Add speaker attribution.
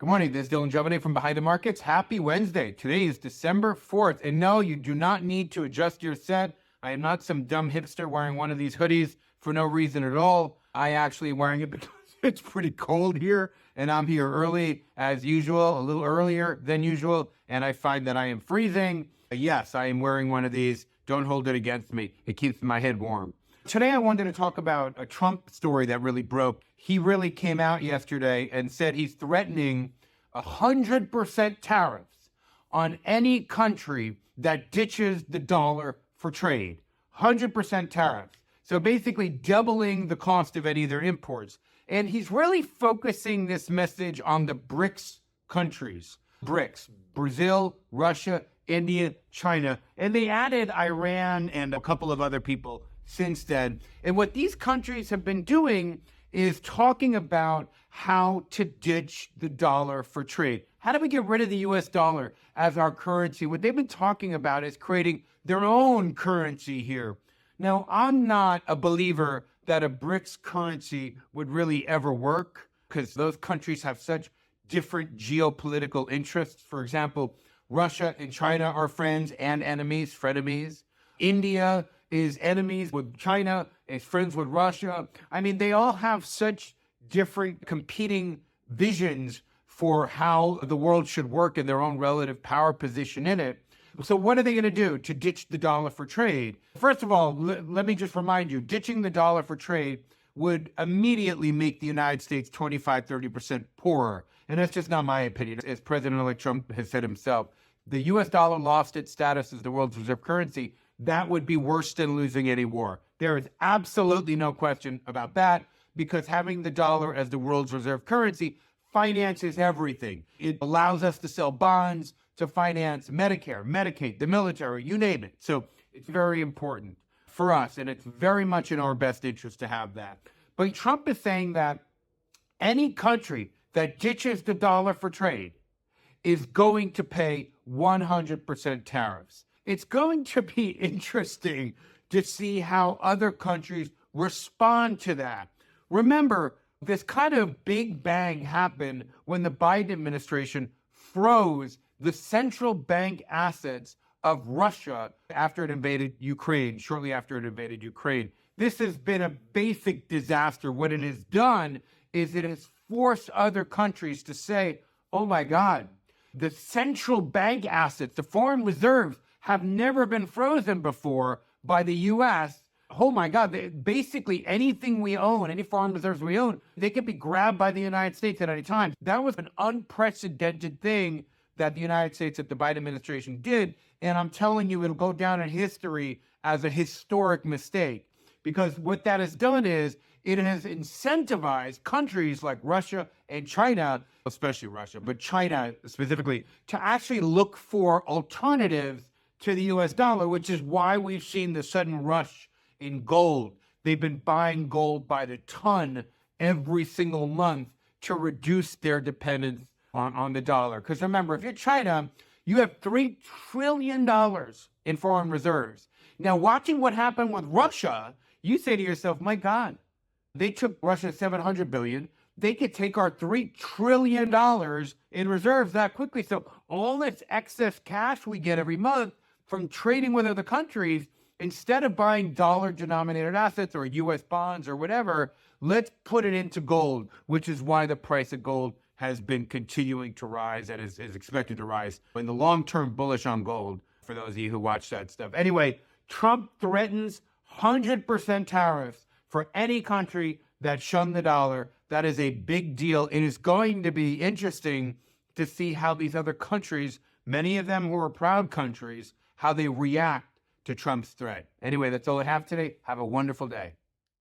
Speaker 1: Good morning, this is Dylan Jovine from Behind the Markets. Happy Wednesday. Today is December 4th. And no, you do not need to adjust your set. I am not some dumb hipster wearing one of these hoodies for no reason at all. I actually am wearing it because it's pretty cold here. And I'm here early as usual, a little earlier than usual. And I find that I am freezing. Yes, I am wearing one of these. Don't hold it against me. It keeps my head warm. Today, I wanted to talk about a Trump story that really broke. He really came out yesterday and said he's threatening 100% tariffs on any country that ditches the dollar for trade. 100% tariffs. So basically doubling the cost of any of their imports. And he's really focusing this message on the BRICS countries. BRICS, Brazil, Russia, India, China. And they added Iran and a couple of other people since then. And what these countries have been doing is talking about how to ditch the dollar for trade. How do we get rid of the US dollar as our currency? What they've been talking about is creating their own currency here. Now, I'm not a believer that a BRICS currency would really ever work because those countries have such different geopolitical interests. For example, Russia and China are friends and enemies, frenemies. India is enemies with China, is friends with Russia. I mean, they all have such different competing visions for how the world should work in their own relative power position in it. So what are they going to do to ditch the dollar for trade? First of all, let me just remind you, ditching the dollar for trade would immediately make the United States 25-30% poorer. And that's just not my opinion. As President-elect Trump has said himself, the US dollar lost its status as the world's reserve currency. That would be worse than losing any war. There is absolutely no question about that because having the dollar as the world's reserve currency finances everything. It allows us to sell bonds to finance Medicare, Medicaid, the military, you name it. So it's very important for us, and it's very much in our best interest to have that. But Trump is saying that any country that ditches the dollar for trade is going to pay 100% tariffs. It's going to be interesting to see how other countries respond to that. Remember, this kind of big bang happened when the Biden administration froze the central bank assets of Russia after it invaded Ukraine, shortly after it invaded Ukraine. This has been a basic disaster. What it has done is it has forced other countries to say, oh my God, the central bank assets, the foreign reserves, have never been frozen before by the U.S. Oh my God, basically anything we own, any foreign reserves we own, they can be grabbed by the United States at any time. That was an unprecedented thing that the United States, that the Biden administration did. And I'm telling you, it'll go down in history as a historic mistake. Because what that has done is it has incentivized countries like Russia and China, especially Russia, but China specifically, to actually look for alternatives to the US dollar, which is why we've seen the sudden rush in gold. They've been buying gold by the ton every single month to reduce their dependence on the dollar. Because remember, if you're China, you have $3 trillion in foreign reserves. Now, watching what happened with Russia, you say to yourself, my God, they took Russia $700 billion. They could take our $3 trillion in reserves that quickly. So all this excess cash we get every month from trading with other countries, instead of buying dollar-denominated assets or U.S. bonds or whatever, let's put it into gold, which is why the price of gold has been continuing to rise and is expected to rise. In the long term, bullish on gold, for those of you who watch that stuff. Anyway, Trump threatens 100% tariffs for any country that shunned the dollar. That is a big deal. It is going to be interesting to see how these other countries, many of them who are proud countries, how they react to Trump's threat. Anyway, that's all I have today. Have a wonderful day.